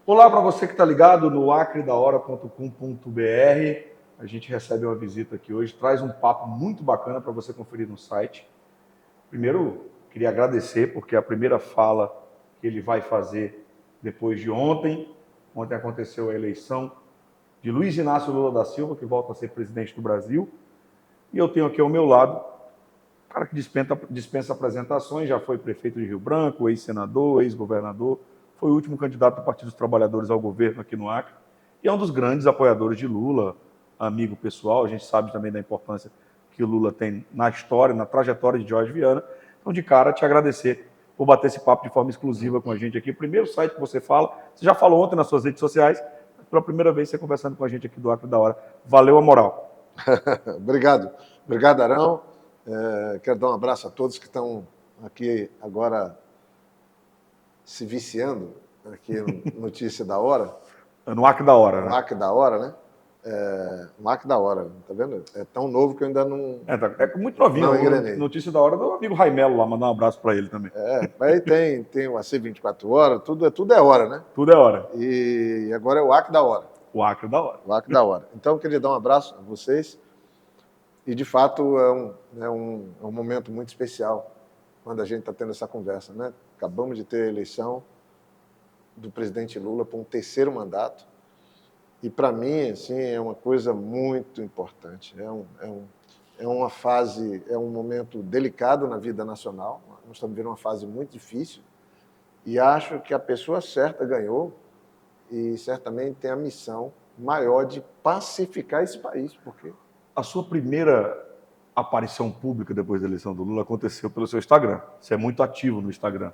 Olá para você que está ligado no acredahora.com.br. A gente recebe uma visita aqui hoje, traz um papo muito bacana para você conferir no site. Primeiro, queria agradecer porque a primeira fala que ele vai fazer depois de ontem. Ontem aconteceu a eleição de Luiz Inácio Lula da Silva, que volta a ser presidente do Brasil. E eu tenho aqui ao meu lado um cara que dispensa apresentações, já foi prefeito de Rio Branco, ex-senador, ex-governador, foi o último candidato do Partido dos Trabalhadores ao governo aqui no Acre, e é um dos grandes apoiadores de Lula, amigo pessoal. A gente sabe também da importância que o Lula tem na história, na trajetória de Jorge Viana. Então, de cara, te agradecer por bater esse papo de forma exclusiva com a gente aqui. Primeiro site que você fala, você já falou ontem nas suas redes sociais, mas pela primeira vez você conversando com a gente aqui do Acre da Hora. Valeu a moral. Obrigado, Arão. Quero dar um abraço a todos que estão aqui agora se viciando aqui no Notícia da Hora. No Acre da Hora, né? No Acre da Hora, né? No Acre da Hora, tá vendo? É tão novo que eu ainda não... É muito novinho. Não engrenei. Notícia da Hora do amigo Raimelo lá, mandar um abraço para ele também. Mas tem o AC 24 Horas, tudo é hora, né? Tudo é hora. E agora é o Acre da Hora. O Acre da Hora. O Acre da Hora. Então, eu queria dar um abraço a vocês. E, de fato, é um momento muito especial quando a gente está tendo essa conversa, né? Acabamos de ter a eleição do presidente Lula para um terceiro mandato. E, para mim, assim, é uma coisa muito importante. É uma fase, é um momento delicado na vida nacional. Nós estamos vivendo uma fase muito difícil. E acho que a pessoa certa ganhou e certamente tem a missão maior de pacificar esse país, porque... A sua primeira aparição pública depois da eleição do Lula aconteceu pelo seu Instagram. Você é muito ativo no Instagram.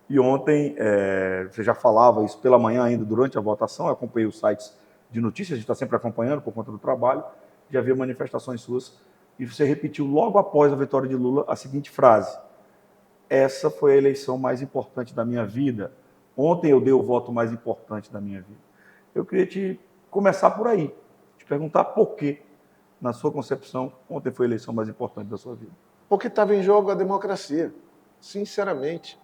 E ontem, você já falava isso pela manhã ainda, durante a votação, eu acompanhei os sites de notícias, a gente está sempre acompanhando por conta do trabalho, já havia manifestações suas, e você repetiu logo após a vitória de Lula a seguinte frase: essa foi a eleição mais importante da minha vida. Ontem eu dei o voto mais importante da minha vida. Eu queria te começar por aí, te perguntar por quê, na sua concepção, ontem foi a eleição mais importante da sua vida. Porque estava em jogo a democracia, sinceramente.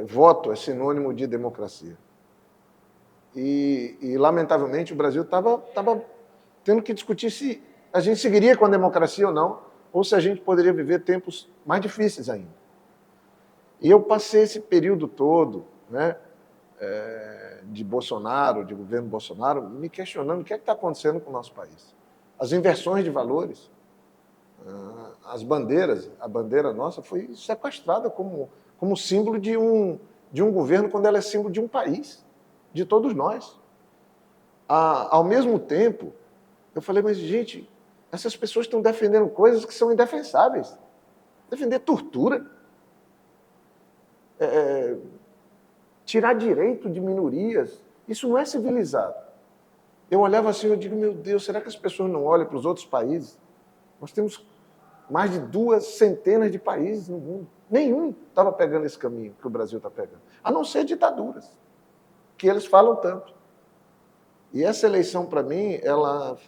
Voto é sinônimo de democracia. E lamentavelmente, o Brasil estava tendo que discutir se a gente seguiria com a democracia ou não, ou se a gente poderia viver tempos mais difíceis ainda. E eu passei esse período todo, né, de Bolsonaro, de governo Bolsonaro, me questionando o que é que está acontecendo com o nosso país. As inversões de valores, as bandeiras, a bandeira nossa foi sequestrada como símbolo de um governo, quando ela é símbolo de um país, de todos nós. Ao mesmo tempo, eu falei, mas, gente, essas pessoas estão defendendo coisas que são indefensáveis. Defender tortura, tirar direito de minorias, isso não é civilizado. Eu olhava assim, eu digo, meu Deus, será que as pessoas não olham para os outros países? Nós temos mais de 200 de países no mundo. Nenhum estava pegando esse caminho que o Brasil está pegando, a não ser ditaduras, que eles falam tanto. E essa eleição, para mim, ela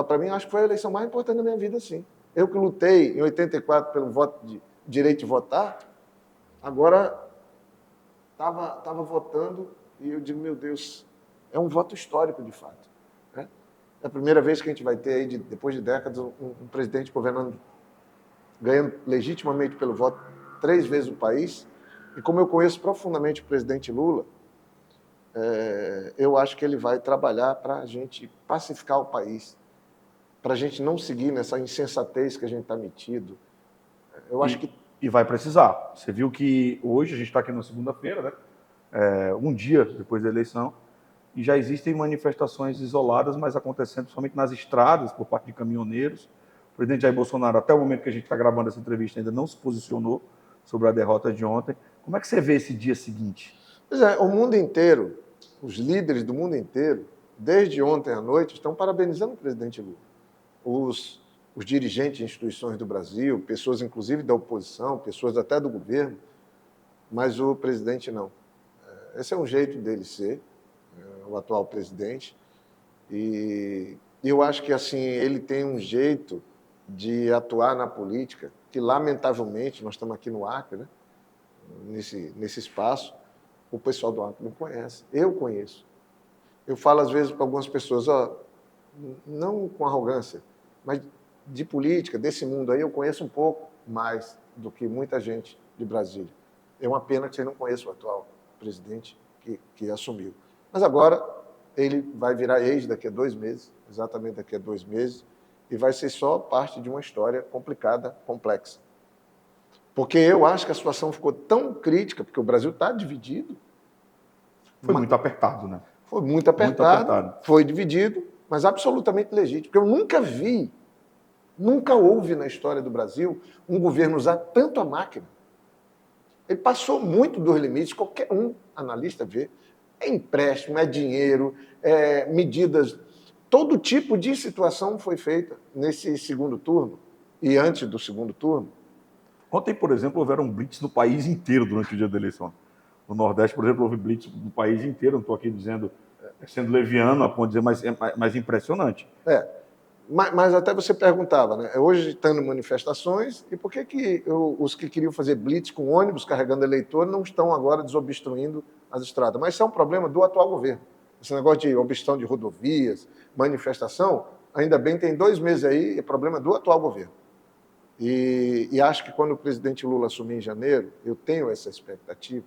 para mim, acho que foi a eleição mais importante da minha vida, sim. Eu que lutei em 84 pelo voto de direito de votar, agora estava votando e eu digo, meu Deus, é um voto histórico, de fato. Né? É a primeira vez que a gente vai ter, aí, depois de décadas, um presidente governando, ganhando legitimamente pelo voto 3 vezes o país. E como eu conheço profundamente o presidente Lula, eu acho que ele vai trabalhar para a gente pacificar o país, para a gente não seguir nessa insensatez que a gente está metido. Eu acho que... E vai precisar. Você viu que hoje, a gente está aqui na segunda-feira, né? Um dia depois da eleição, e já existem manifestações isoladas, mas acontecendo somente nas estradas, por parte de caminhoneiros. O presidente Jair Bolsonaro, até o momento que a gente está gravando essa entrevista, ainda não se posicionou sobre a derrota de ontem. Como é que você vê esse dia seguinte? Pois é, o mundo inteiro, os líderes do mundo inteiro, desde ontem à noite, estão parabenizando o presidente Lula. Os dirigentes de instituições do Brasil, pessoas inclusive da oposição, pessoas até do governo, mas o presidente não. Esse é um jeito dele ser, o atual presidente, e eu acho que assim ele tem um jeito de atuar na política que, lamentavelmente, nós estamos aqui no Acre, né, nesse espaço, o pessoal do Acre não conhece. Eu conheço. Eu falo às vezes para algumas pessoas, não com arrogância, mas de política, desse mundo aí, eu conheço um pouco mais do que muita gente de Brasília. É uma pena que você não conheça o atual presidente que assumiu. Mas agora ele vai virar ex daqui a 2 meses, exatamente daqui a 2 meses, e vai ser só parte de uma história complicada, complexa. Porque eu acho que a situação ficou tão crítica, porque o Brasil está dividido. Foi muito apertado, né? Foi muito apertado, foi dividido, mas absolutamente legítimo. Porque eu nunca houve na história do Brasil um governo usar tanto a máquina. Ele passou muito dos limites, qualquer analista vê. É empréstimo, é dinheiro, é medidas. Todo tipo de situação foi feita nesse segundo turno e antes do segundo turno. Ontem, por exemplo, houveram blitz no país inteiro durante o dia da eleição. No Nordeste, por exemplo, houve blitz no país inteiro. Não estou aqui dizendo, sendo leviano, a ponto de dizer, mas é mais impressionante. Mas até você perguntava, né? Hoje estão manifestações, e por que os que queriam fazer blitz com ônibus carregando eleitor não estão agora desobstruindo as estradas? Mas isso é um problema do atual governo. Esse negócio de obstrução de rodovias, manifestação, ainda bem tem 2 meses aí, é problema do atual governo. E acho que quando o presidente Lula assumir em janeiro, eu tenho essa expectativa,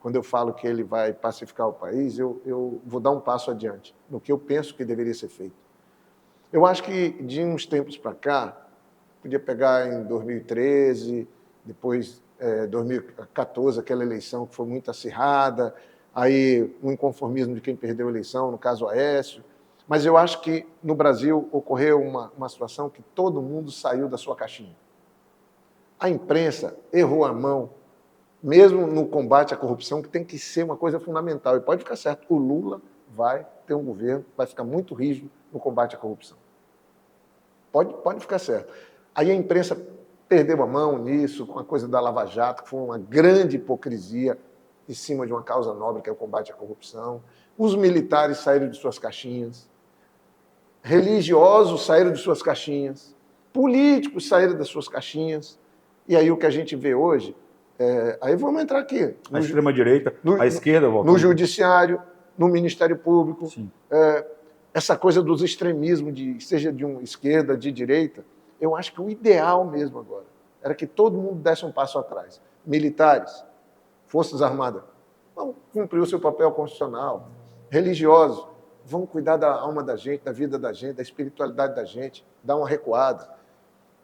quando eu falo que ele vai pacificar o país, eu vou dar um passo adiante no que eu penso que deveria ser feito. Eu acho que de uns tempos para cá, podia pegar em 2013, depois 2014, aquela eleição que foi muito acirrada, aí um inconformismo de quem perdeu a eleição, no caso Aécio. Mas eu acho que no Brasil ocorreu uma situação que todo mundo saiu da sua caixinha. A imprensa errou a mão, mesmo no combate à corrupção, que tem que ser uma coisa fundamental. E pode ficar certo, o Lula vai ter um governo, vai ficar muito rígido no combate à corrupção. Pode ficar certo. Aí a imprensa perdeu a mão nisso, com a coisa da Lava Jato, que foi uma grande hipocrisia em cima de uma causa nobre, que é o combate à corrupção. Os militares saíram de suas caixinhas, religiosos saíram de suas caixinhas, políticos saíram das suas caixinhas. E aí o que a gente vê hoje, aí vamos entrar aqui. A extrema-direita, a esquerda... No judiciário, no Ministério Público, essa coisa dos extremismos, seja de uma esquerda, de direita, eu acho que o ideal mesmo agora era que todo mundo desse um passo atrás. Militares, Forças Armadas, vão cumprir o seu papel constitucional. Religiosos, vão cuidar da alma da gente, da vida da gente, da espiritualidade da gente, dar uma recuada.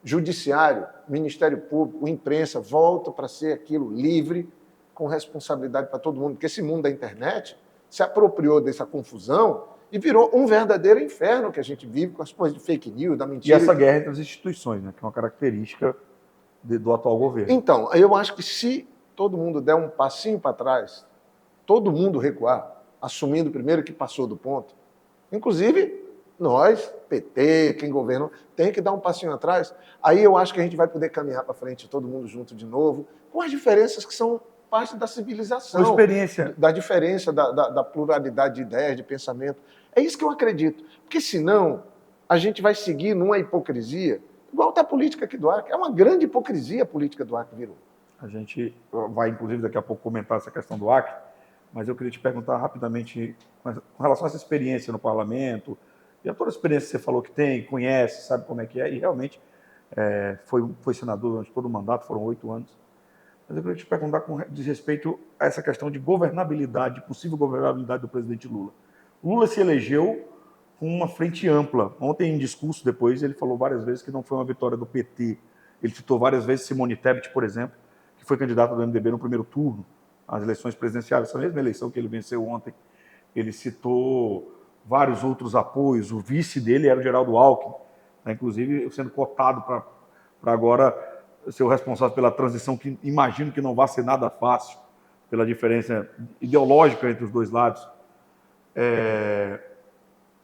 Judiciário, Ministério Público, imprensa, volta para ser aquilo livre, com responsabilidade para todo mundo, porque esse mundo da internet se apropriou dessa confusão e virou um verdadeiro inferno que a gente vive com as coisas de fake news, da mentira. E essa guerra entre as instituições, né, que é uma característica do atual governo. Então, eu acho que se todo mundo der um passinho para trás, todo mundo recuar, assumindo primeiro que passou do ponto, inclusive nós, PT, quem governa, tem que dar um passinho atrás, aí eu acho que a gente vai poder caminhar para frente todo mundo junto de novo, com as diferenças que são parte da civilização, com experiência, da diferença, da pluralidade de ideias, de pensamento. É isso que eu acredito, porque senão a gente vai seguir numa hipocrisia, igual está a política aqui do Acre, é uma grande hipocrisia a política do Acre virou. A gente vai, inclusive, daqui a pouco comentar essa questão do Acre, mas eu queria te perguntar rapidamente com relação a essa experiência no parlamento, e a toda a experiência que você falou que tem, conhece, sabe como é que é, e realmente foi senador durante todo o mandato, foram 8 anos. Mas eu queria te perguntar com respeito a essa questão de governabilidade, possível governabilidade do presidente Lula. Lula se elegeu com uma frente ampla. Ontem, em discurso depois, ele falou várias vezes que não foi uma vitória do PT. Ele citou várias vezes Simone Tebet, por exemplo, que foi candidata do MDB no primeiro turno, às eleições presidenciais, essa mesma eleição que ele venceu ontem. Ele citou vários outros apoios. O vice dele era o Geraldo Alckmin, né, inclusive sendo cotado para agora ser o responsável pela transição, que imagino que não vai ser nada fácil, pela diferença ideológica entre os dois lados.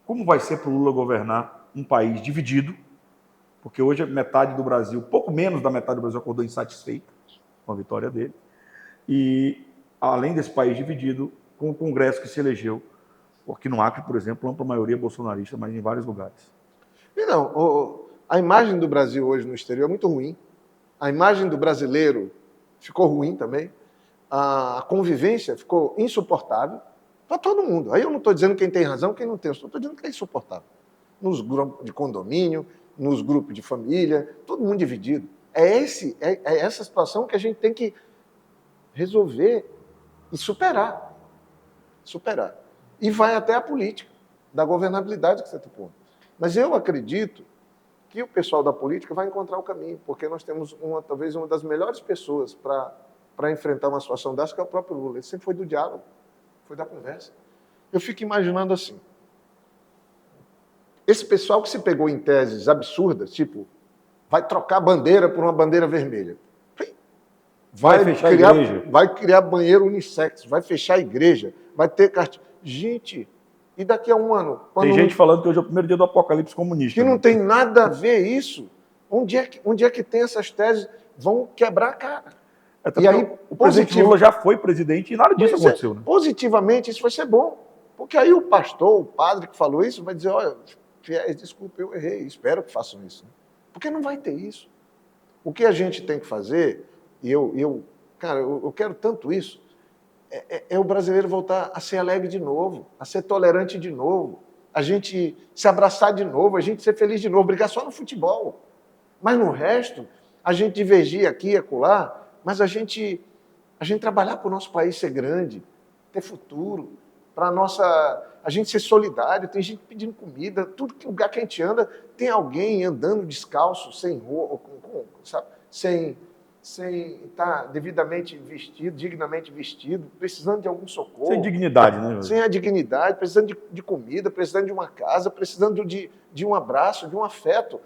Como vai ser para o Lula governar um país dividido? Porque hoje metade do Brasil, pouco menos da metade do Brasil, acordou insatisfeita com a vitória dele. E, além desse país dividido, com o Congresso que se elegeu, porque no Acre, por exemplo, ampla maioria bolsonarista, mas em vários lugares. E não, a imagem do Brasil hoje no exterior é muito ruim. A imagem do brasileiro ficou ruim também. a convivência ficou insuportável para todo mundo. Aí eu não estou dizendo quem tem razão, quem não tem, eu estou dizendo que é insuportável. Nos grupos de condomínio, nos grupos de família, todo mundo dividido. É essa situação que a gente tem que resolver e superar. Superar. E vai até a política, da governabilidade que você está pondo. Mas eu acredito que o pessoal da política vai encontrar o caminho, porque nós temos talvez uma das melhores pessoas para enfrentar uma situação dessa, que é o próprio Lula. Ele sempre foi do diálogo, foi da conversa. Eu fico imaginando assim, esse pessoal que se pegou em teses absurdas, tipo, vai trocar a bandeira por uma bandeira vermelha. Vai fechar a igreja. Vai criar banheiro unissex, vai fechar a igreja, vai ter cartilha. Gente, e daqui a um ano? Tem gente falando que hoje é o primeiro dia do apocalipse comunista. Que não tem nada a ver isso. Onde é que tem essas teses? Vão quebrar a cara. E aí, o presidente Lula já foi presidente e nada disso aconteceu. Né? Positivamente, isso vai ser bom. Porque aí o pastor, o padre que falou isso, vai dizer, olha, fiéis, desculpa, eu errei, espero que façam isso. Porque não vai ter isso. O que a gente tem que fazer, e eu quero tanto isso, é o brasileiro voltar a ser alegre de novo, a ser tolerante de novo, a gente se abraçar de novo, a gente ser feliz de novo, brigar só no futebol. Mas no resto, a gente divergir aqui e acolá, mas a gente trabalhar para o nosso país ser grande, ter futuro, para a gente ser solidário, tem gente pedindo comida, tudo que lugar que a gente anda, tem alguém andando descalço, sem roupa, sabe? Sem estar devidamente vestido, dignamente vestido, precisando de algum socorro. Sem dignidade, né? Sem a dignidade, precisando de comida, precisando de uma casa, precisando de um abraço, de um afeto.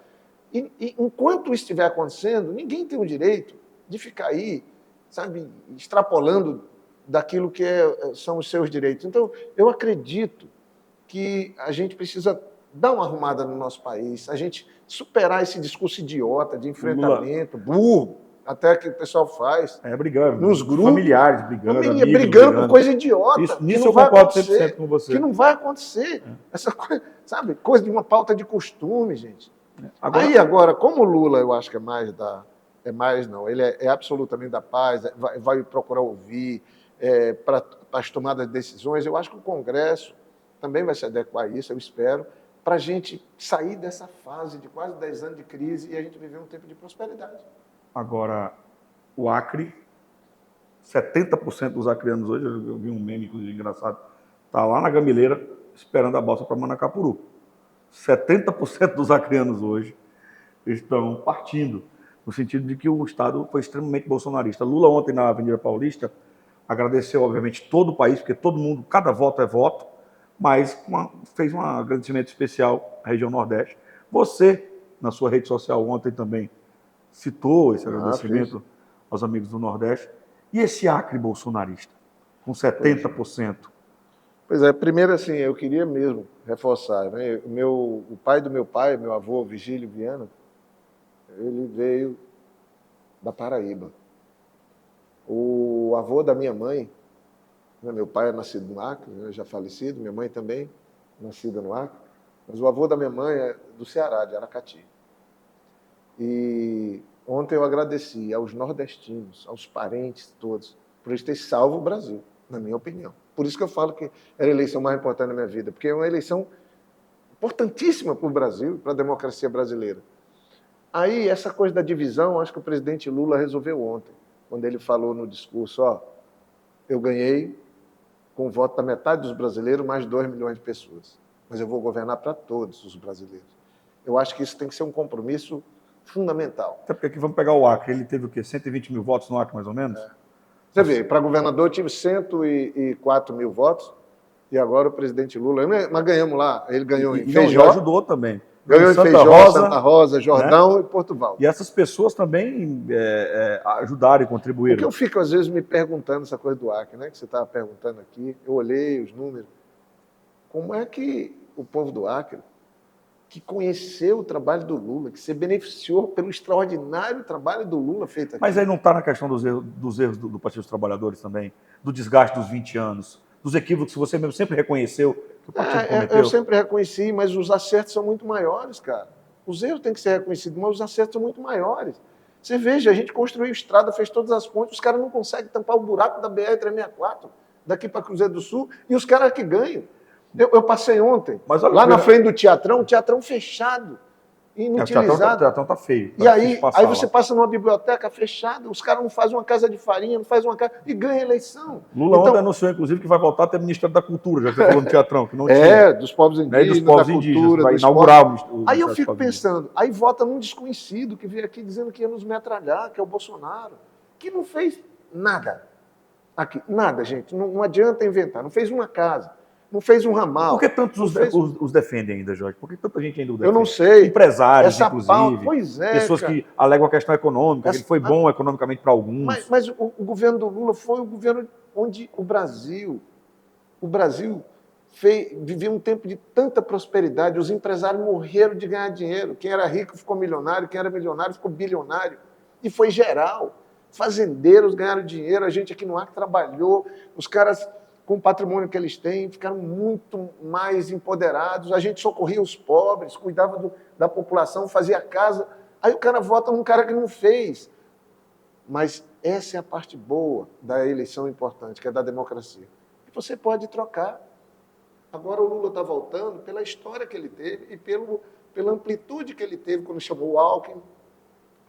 E enquanto isso estiver acontecendo, ninguém tem o direito de ficar aí, sabe, extrapolando daquilo que são os seus direitos. Então, eu acredito que a gente precisa dar uma arrumada no nosso país, a gente superar esse discurso idiota de enfrentamento, burro, até que o pessoal faz. Brigando. Nos grupos. Familiares brigando, amigos brigando por coisa idiota. Nisso eu concordo 100% com você. Que não vai acontecer. Essa coisa, sabe, coisa de uma pauta de costume, gente. Agora, como o Lula, eu acho que ele é absolutamente da paz, vai procurar ouvir para as tomadas de decisões, eu acho que o Congresso também vai se adequar a isso, eu espero, para a gente sair dessa fase de quase 10 anos de crise e a gente viver um tempo de prosperidade. Agora, o Acre, 70% dos acreanos hoje, eu vi um meme, inclusive, engraçado, está lá na Gamileira esperando a balsa para Manacapuru. 70% dos acreanos hoje estão partindo, no sentido de que o Estado foi extremamente bolsonarista. Lula ontem na Avenida Paulista agradeceu, obviamente, todo o país, porque todo mundo, cada voto é voto, mas fez um agradecimento especial à região Nordeste. Você, na sua rede social ontem também, citou esse agradecimento aos amigos do Nordeste. E esse Acre bolsonarista, com 70%? Pois é, primeiro assim, eu queria mesmo reforçar, né? O pai do meu pai, meu avô, Vigílio Viana, ele veio da Paraíba. O avô da minha mãe, meu pai é nascido no Acre, já falecido, minha mãe também, nascida no Acre, mas o avô da minha mãe é do Ceará, de Aracati. E ontem eu agradeci aos nordestinos, aos parentes todos, por eles terem salvo o Brasil, na minha opinião. Por isso que eu falo que era a eleição mais importante da minha vida, porque é uma eleição importantíssima para o Brasil, para a democracia brasileira. Aí, essa coisa da divisão, acho que o presidente Lula resolveu ontem, quando ele falou no discurso, eu ganhei com o voto da metade dos brasileiros, mais 2 milhões de pessoas, mas eu vou governar para todos os brasileiros. Eu acho que isso tem que ser um compromisso fundamental. Até porque aqui vamos pegar o Acre, ele teve o quê? 120 mil votos no Acre, mais ou menos? Você vê, para governador eu tive 104 mil votos, e agora o presidente Lula, mas ganhamos lá, ele ganhou em Feijó. E ajudou também. Ganhou em Feijó, Santa Rosa, Jordão, né? E Portugal. E essas pessoas também ajudaram e contribuíram. Porque eu fico, às vezes, me perguntando essa coisa do Acre, né? Que você estava perguntando aqui, eu olhei os números. Como é que o povo do Acre, que conheceu o trabalho do Lula, que se beneficiou pelo extraordinário trabalho do Lula feito aqui. Mas aí não está na questão dos erros do Partido dos Trabalhadores também, do desgaste dos 20 anos, dos equívocos que você mesmo sempre reconheceu que o partido cometeu? Eu sempre reconheci, mas os acertos são muito maiores, cara. Os erros têm que ser reconhecidos, mas os acertos são muito maiores. Você veja, a gente construiu estrada, fez todas as pontes, os caras não conseguem tampar o buraco da BR-364, daqui para Cruzeiro do Sul, e os caras que ganham. Eu passei ontem, lá na frente do Teatrão, o Teatrão fechado, inutilizado. O Teatrão está feio. E aí você passa numa biblioteca fechada, os caras não fazem uma casa de farinha, não fazem uma casa, e ganha eleição. Lula ontem anunciou, inclusive, que vai voltar a ter Ministério da Cultura, já que você falou no Teatrão, que não tinha. Dos povos indígenas, dos povos da indígenas, cultura, vai do inaugurar esporte. o Aí eu fico pensando, aí vota num desconhecido que veio aqui dizendo que ia nos metralhar, que é o Bolsonaro, que não fez nada. Aqui, nada, gente, não adianta inventar, não fez uma casa. Não fez um ramal. Por que tantos os defendem ainda, Jorge? Por que tanta gente ainda o defende? Eu não sei. Empresários, inclusive. Pois é, pessoas que alegam a questão econômica, que ele foi bom economicamente para alguns. Mas o governo do Lula foi o governo onde o Brasil vivia um tempo de tanta prosperidade, os empresários morreram de ganhar dinheiro. Quem era rico ficou milionário, quem era milionário ficou bilionário. E foi geral. Fazendeiros ganharam dinheiro, a gente aqui no Acre trabalhou, os caras, com o patrimônio que eles têm, ficaram muito mais empoderados. A gente socorria os pobres, cuidava da população, fazia casa. Aí o cara vota num cara que não fez. Mas essa é a parte boa da eleição importante, que é da democracia. E você pode trocar. Agora o Lula está voltando pela história que ele teve e pela amplitude que ele teve quando chamou o Alckmin,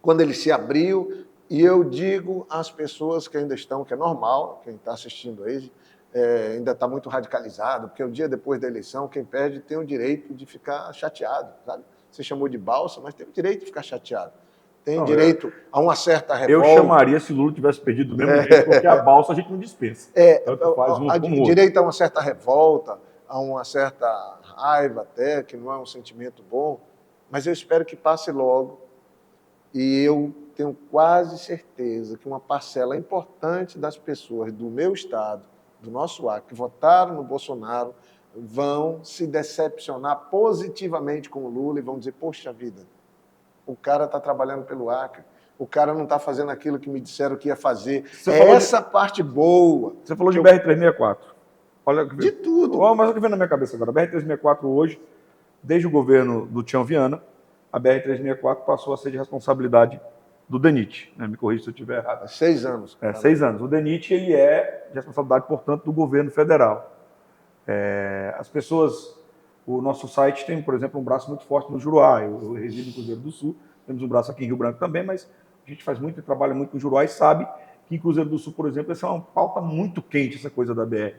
quando ele se abriu. E eu digo às pessoas que ainda estão, que é normal, quem está assistindo aí, ainda está muito radicalizado, porque o dia depois da eleição, quem perde tem o direito de ficar chateado, sabe? Você chamou de balsa, mas tem o direito de ficar chateado. Tem direito a uma certa revolta. Eu chamaria se o Lula tivesse perdido do mesmo jeito, porque a balsa a gente não dispensa. Direito a uma certa revolta, a uma certa raiva até, que não é um sentimento bom, mas eu espero que passe logo. E eu tenho quase certeza que uma parcela importante das pessoas do meu estado, do nosso Acre, que votaram no Bolsonaro, vão se decepcionar positivamente com o Lula e vão dizer, poxa vida, o cara está trabalhando pelo Acre, o cara não está fazendo aquilo que me disseram que ia fazer. Essa parte boa. Você falou de BR-364. Olha, de tudo. Mas o que vem na minha cabeça agora, a BR-364 hoje, desde o governo do Tião Viana, a BR-364 passou a ser de responsabilidade do DENIT, né? Me corrija se eu estiver errado. Há 6 anos. 6 anos. O DENIT ele é de responsabilidade, portanto, do governo federal. As pessoas... O nosso site tem, por exemplo, um braço muito forte no Juruá. Eu resido em Cruzeiro do Sul, temos um braço aqui em Rio Branco também, mas a gente faz muito e trabalha muito no Juruá e sabe que em Cruzeiro do Sul, por exemplo, essa é uma pauta muito quente, essa coisa da BR.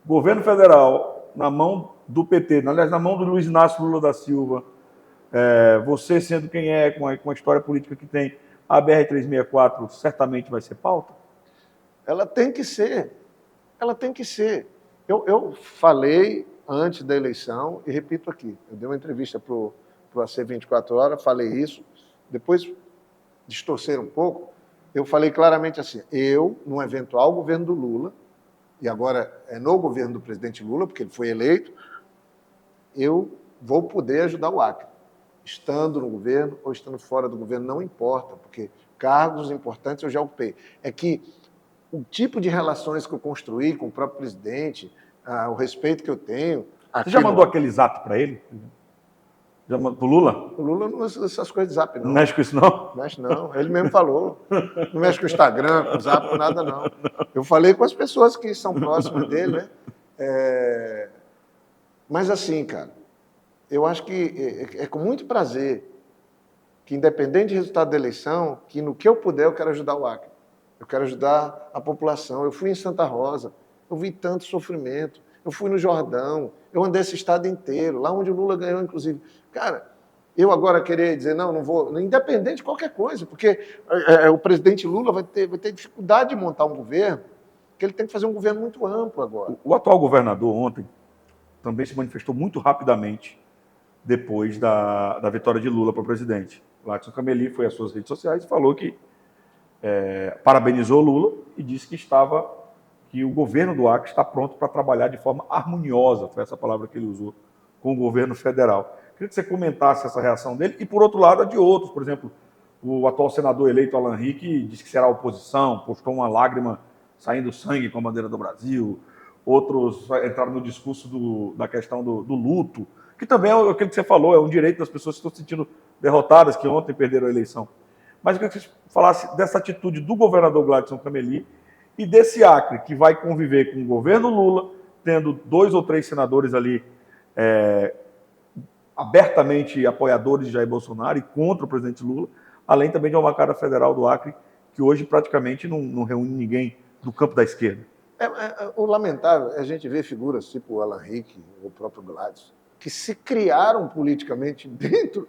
Governo federal, na mão do PT, aliás, na mão do Luiz Inácio Lula da Silva, você sendo quem é, com a história política que tem, a BR-364 certamente vai ser pauta? Ela tem que ser. Ela tem que ser. Eu falei antes da eleição e repito aqui. Eu dei uma entrevista para o AC 24 Horas, falei isso. Depois distorcer um pouco, eu falei claramente assim, eu, no eventual governo do Lula, e agora é no governo do presidente Lula, porque ele foi eleito, eu vou poder ajudar o Acre. Estando no governo ou estando fora do governo, não importa, porque cargos importantes eu já ocupei. É que o tipo de relações que eu construí com o próprio presidente, o respeito que eu tenho... Você já mandou aquele zap para ele? Já mandou pro Lula? O Lula não usa essas coisas de zap, não. Não mexe com isso, não? Não mexe, não. Ele mesmo falou. Não mexe com o Instagram, com o zap, com nada, não. Eu falei com as pessoas que são próximas dele, né? Mas assim, cara, eu acho que é com muito prazer que, independente do resultado da eleição, que no que eu puder, eu quero ajudar o Acre. Eu quero ajudar a população. Eu fui em Santa Rosa, eu vi tanto sofrimento. Eu fui no Jordão, eu andei esse estado inteiro, lá onde o Lula ganhou, inclusive. Cara, eu agora querer dizer, não vou, independente de qualquer coisa, porque o presidente Lula vai ter dificuldade de montar um governo, porque ele tem que fazer um governo muito amplo agora. O atual governador ontem também se manifestou muito rapidamente depois da vitória de Lula para presidente. Ladson Cameli foi às suas redes sociais e falou que parabenizou Lula e disse que o governo do Acre está pronto para trabalhar de forma harmoniosa, foi essa palavra que ele usou, com o governo federal. Queria que você comentasse essa reação dele e, por outro lado, a de outros. Por exemplo, o atual senador eleito, Alan Rick, disse que será oposição, postou uma lágrima saindo sangue com a bandeira do Brasil. Outros entraram no discurso da questão do luto, que também é aquilo que você falou, é um direito das pessoas que estão se sentindo derrotadas, que ontem perderam a eleição. Mas eu queria que você falasse dessa atitude do governador Gladson Cameli e desse Acre, que vai conviver com o governo Lula, tendo 2 ou 3 senadores ali abertamente apoiadores de Jair Bolsonaro e contra o presidente Lula, além também de uma bancada federal do Acre, que hoje praticamente não reúne ninguém do campo da esquerda. O lamentável é a gente ver figuras tipo o Alan Rick, o próprio Gladys, que se criaram politicamente dentro,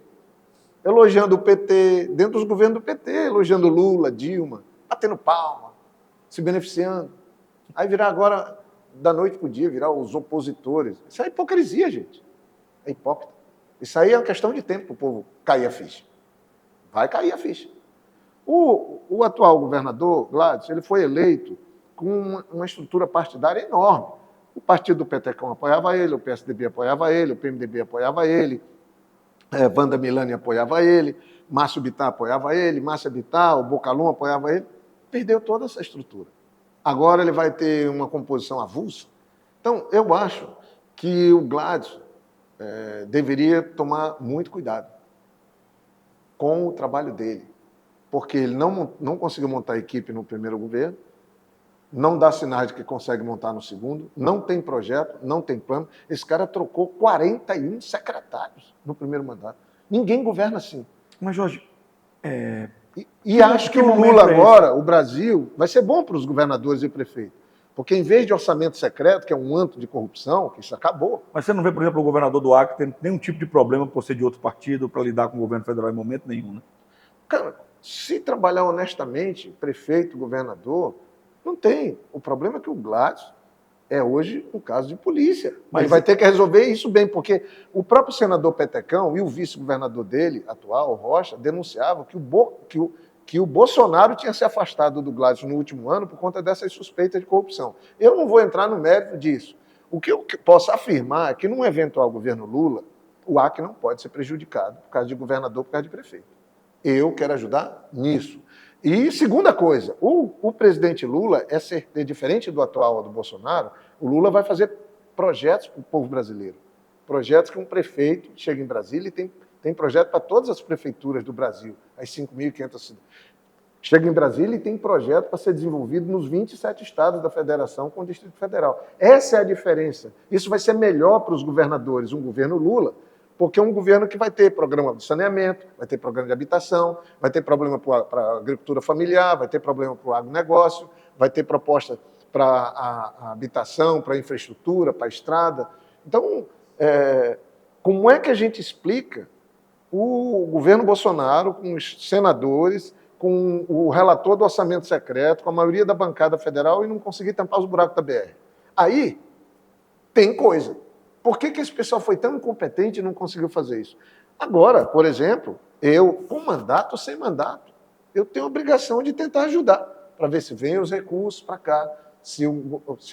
elogiando o PT, dentro dos governos do PT, elogiando Lula, Dilma, batendo palma, se beneficiando. Aí virar agora, da noite para o dia, virar os opositores. Isso é hipocrisia, gente. É hipócrita. Isso aí é uma questão de tempo para o povo cair a ficha. Vai cair a ficha. O atual governador, Gladys, ele foi eleito com uma estrutura partidária enorme. O partido do Petecão apoiava ele, o PSDB apoiava ele, o PMDB apoiava ele, Wanda Milani apoiava ele, Márcio Bittar apoiava ele, Márcia Bittar, o Bocalum apoiava ele. Perdeu toda essa estrutura. Agora ele vai ter uma composição avulsa. Então, eu acho que o Gladys deveria tomar muito cuidado com o trabalho dele, porque ele não conseguiu montar a equipe no primeiro governo, não dá sinais de que consegue montar no segundo, não tem projeto, não tem plano. Esse cara trocou 41 secretários no primeiro mandato. Ninguém governa assim. Mas, Jorge, E acho que o Lula agora, o Brasil, vai ser bom para os governadores e prefeitos. Porque em vez de orçamento secreto, que é um antro de corrupção, que isso acabou. Mas você não vê, por exemplo, o governador do Acre tendo nenhum tipo de problema por ser de outro partido para lidar com o governo federal em momento nenhum, né? Cara, se trabalhar honestamente, prefeito, governador, não tem. O problema é que o Gladys é hoje um caso de polícia. Mas ele vai ter que resolver isso bem, porque o próprio senador Petecão e o vice-governador dele, atual, Rocha, denunciavam que o Bolsonaro tinha se afastado do Gladys no último ano por conta dessas suspeitas de corrupção. Eu não vou entrar no mérito disso. O que eu posso afirmar é que num eventual governo Lula, o Acre não pode ser prejudicado por causa de governador, por causa de prefeito. Eu quero ajudar nisso. E segunda coisa, o presidente Lula é diferente do atual do Bolsonaro. O Lula vai fazer projetos para o povo brasileiro. Projetos que um prefeito chega em Brasília e tem projeto para todas as prefeituras do Brasil, as 5.500 cidades. Chega em Brasília e tem projeto para ser desenvolvido nos 27 estados da federação com o Distrito Federal. Essa é a diferença. Isso vai ser melhor para os governadores, um governo Lula, porque é um governo que vai ter programa de saneamento, vai ter programa de habitação, vai ter problema para a agricultura familiar, vai ter problema para o agronegócio, vai ter proposta para a habitação, para a infraestrutura, para a estrada. Então, como é que a gente explica o governo Bolsonaro, com os senadores, com o relator do orçamento secreto, com a maioria da bancada federal e não conseguir tampar os buracos da BR? Aí tem coisa. Por que esse pessoal foi tão incompetente e não conseguiu fazer isso? Agora, por exemplo, eu, com mandato ou sem mandato, eu tenho a obrigação de tentar ajudar, para ver se vem os recursos para cá, se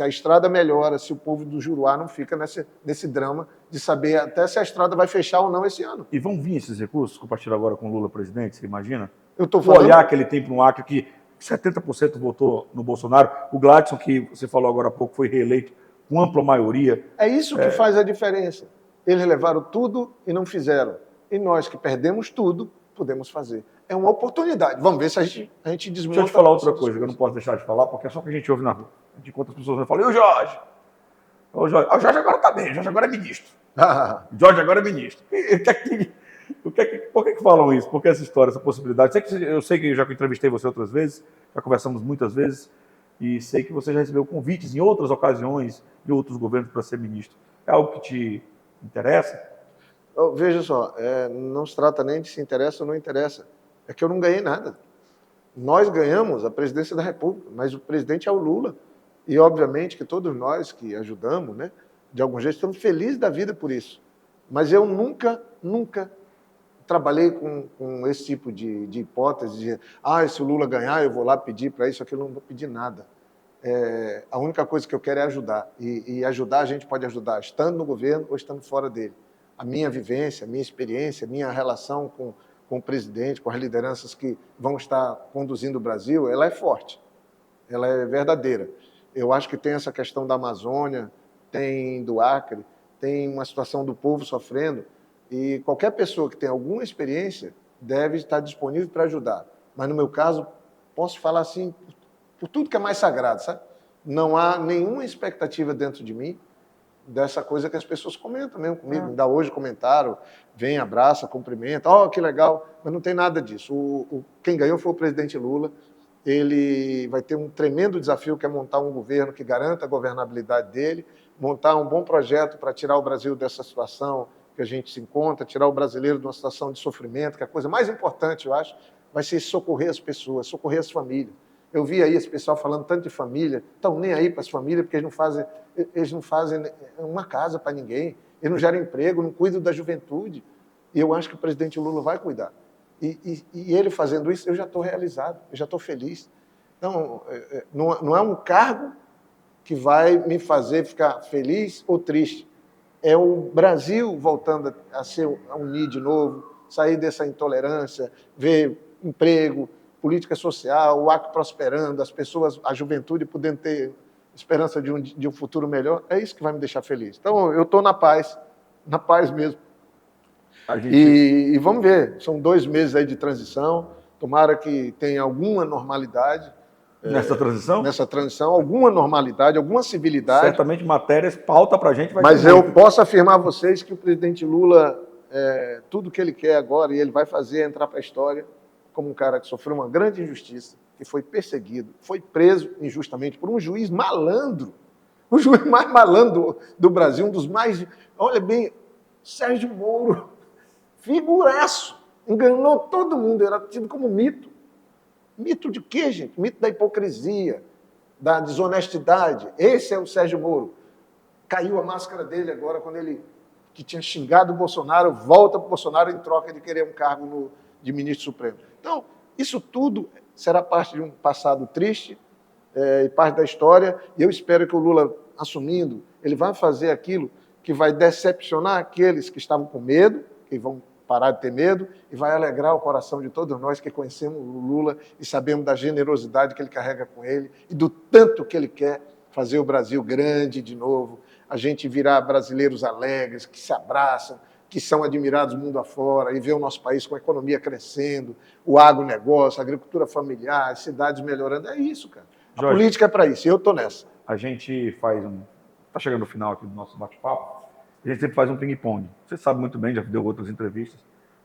a estrada melhora, se o povo do Juruá não fica nesse drama de saber até se a estrada vai fechar ou não esse ano. E vão vir esses recursos, compartilhar agora com o Lula presidente, você imagina? Eu estou falando... O olhar que ele tem para um Acre que 70% votou no Bolsonaro, o Gladson, que você falou agora há pouco, foi reeleito com ampla maioria. É isso que faz a diferença. Eles levaram tudo e não fizeram. E nós que perdemos tudo, podemos fazer. É uma oportunidade. Vamos ver se a gente desmonta... Deixa eu te falar outra coisa que eu não posso deixar de falar, porque é só o que a gente ouve na rua. A gente encontra as pessoas e fala, e o Jorge? O Jorge agora está bem, o Jorge agora é ministro. O Jorge agora é ministro. Por que falam isso? Por que essa história, essa possibilidade? Eu sei que eu já entrevistei você outras vezes, já conversamos muitas vezes, e sei que você já recebeu convites em outras ocasiões de outros governos para ser ministro. É algo que te interessa? Veja só, não se trata nem de se interessa ou não interessa. É que eu não ganhei nada. Nós ganhamos a presidência da República, mas o presidente é o Lula. E, obviamente, que todos nós que ajudamos, né, de algum jeito, estamos felizes da vida por isso. Mas eu nunca trabalhei com esse tipo de hipótese de se o Lula ganhar, eu vou lá pedir para isso, aquilo, eu não vou pedir nada. A única coisa que eu quero é ajudar. E ajudar, a gente pode ajudar estando no governo ou estando fora dele. A minha vivência, a minha experiência, a minha relação com o presidente, com as lideranças que vão estar conduzindo o Brasil, ela é forte, ela é verdadeira. Eu acho que tem essa questão da Amazônia, tem do Acre, tem uma situação do povo sofrendo, e qualquer pessoa que tenha alguma experiência deve estar disponível para ajudar. mas no meu caso, posso falar assim, por tudo que é mais sagrado, sabe? Não há nenhuma expectativa dentro de mim dessa coisa que as pessoas comentam mesmo comigo. Ainda hoje comentaram, vem, abraça, cumprimenta, que legal, mas não tem nada disso. Quem ganhou foi o presidente Lula. Ele vai ter um tremendo desafio, que é montar um governo que garanta a governabilidade dele, montar um bom projeto para tirar o Brasil dessa situação que a gente se encontra, tirar o brasileiro de uma situação de sofrimento, que é a coisa mais importante, eu acho, vai ser socorrer as pessoas, socorrer as famílias. Eu vi aí esse pessoal falando tanto de família, estão nem aí para as famílias, porque eles não fazem uma casa para ninguém, eles não geram emprego, não cuidam da juventude. E eu acho que o presidente Lula vai cuidar. E ele fazendo isso, eu já estou realizado, eu já estou feliz. Então, não é um cargo que vai me fazer ficar feliz ou triste. É o Brasil voltando a unir de novo, sair dessa intolerância, ver emprego, política social, o Acre prosperando, as pessoas, a juventude podendo ter esperança de um futuro melhor. É isso que vai me deixar feliz. Então, eu estou na paz mesmo. E vamos ver, são 2 meses aí de transição, tomara que tenha alguma normalidade. Nessa transição? Nessa transição, alguma normalidade, alguma civilidade. Certamente matérias, pauta para a gente vai Mas eu posso afirmar a vocês que o presidente Lula, tudo que ele quer agora, e ele vai fazer, é entrar para a história como um cara que sofreu uma grande injustiça, que foi perseguido, foi preso injustamente por um juiz malandro, o juiz mais malandro do Brasil, um dos mais... Olha bem, Sérgio Moro, figuraço, enganou todo mundo, era tido como mito. Mito de quê, gente? Mito da hipocrisia, da desonestidade. Esse é o Sérgio Moro. Caiu a máscara dele agora, quando ele, que tinha xingado o Bolsonaro, volta para o Bolsonaro em troca de querer um cargo de ministro supremo. Então, isso tudo será parte de um passado triste e parte da história, e eu espero que o Lula, assumindo, ele vai fazer aquilo que vai decepcionar aqueles que estavam com medo, que vão parar de ter medo, e vai alegrar o coração de todos nós que conhecemos o Lula e sabemos da generosidade que ele carrega com ele e do tanto que ele quer fazer o Brasil grande de novo, a gente virar brasileiros alegres, que se abraçam, que são admirados mundo afora, e ver o nosso país com a economia crescendo, o agronegócio, a agricultura familiar, as cidades melhorando. É isso, cara. A Jorge, política é para isso, e eu estou nessa. A gente faz Está chegando no final aqui do nosso bate-papo, a gente sempre faz um ping-pong. Você sabe muito bem, já deu outras entrevistas,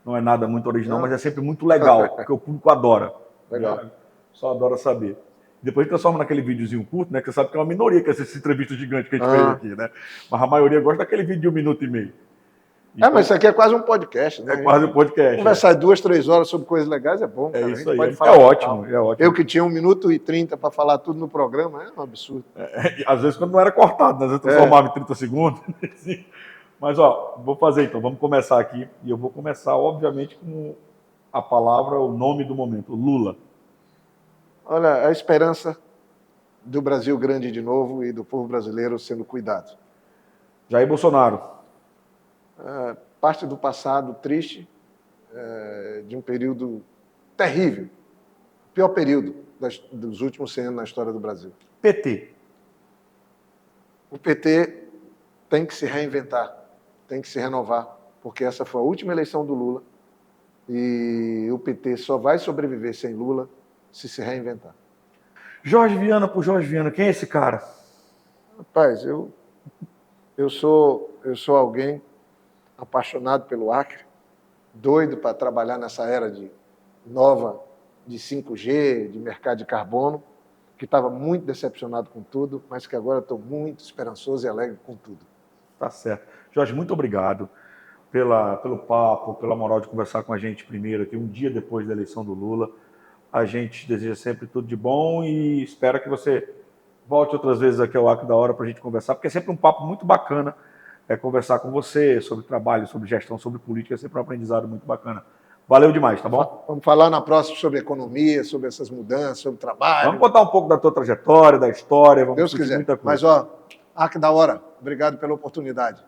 não é nada muito original, mas é sempre muito legal, porque o público adora. Legal. Só adora saber. Depois transforma naquele videozinho curto, né? Que você sabe que é uma minoria que essas entrevistas gigantes que a gente fez aqui, né? Mas a maioria gosta daquele vídeo de 1 minuto e meio. Então, mas isso aqui é quase um podcast, né? É quase um podcast. Conversar 2, 3 horas sobre coisas legais é bom. É cara. isso aí. Pode É falar ótimo, é ótimo. Eu que tinha 1 minuto e 30 para falar tudo no programa, é um absurdo. Às vezes quando não era cortado, às vezes transformava em 30 segundos. Mas, vou fazer então, vamos começar aqui. E eu vou começar, obviamente, com a palavra, o nome do momento, Lula. Olha, a esperança do Brasil grande de novo e do povo brasileiro sendo cuidado. Jair Bolsonaro. Parte do passado triste, de um período terrível, o pior período dos últimos 100 anos na história do Brasil. PT. O PT tem que se reinventar, tem que se renovar, porque essa foi a última eleição do Lula e o PT só vai sobreviver sem Lula se reinventar. Jorge Viana por Jorge Viana, quem é esse cara? Rapaz, eu sou alguém apaixonado pelo Acre, doido para trabalhar nessa era nova de 5G, de mercado de carbono, que estava muito decepcionado com tudo, mas que agora estou muito esperançoso e alegre com tudo. Tá certo. Jorge, muito obrigado pelo papo, pela moral de conversar com a gente primeiro aqui, um dia depois da eleição do Lula. A gente deseja sempre tudo de bom e espera que você volte outras vezes aqui ao Acre da Hora para a gente conversar, porque é sempre um papo muito bacana conversar com você sobre trabalho, sobre gestão, sobre política, é sempre um aprendizado muito bacana. Valeu demais, tá bom? Vamos falar na próxima sobre economia, sobre essas mudanças, sobre trabalho. Vamos contar um pouco da tua trajetória, da história, vamos Deus quiser. Muita coisa. Mas, Acre da Hora, obrigado pela oportunidade.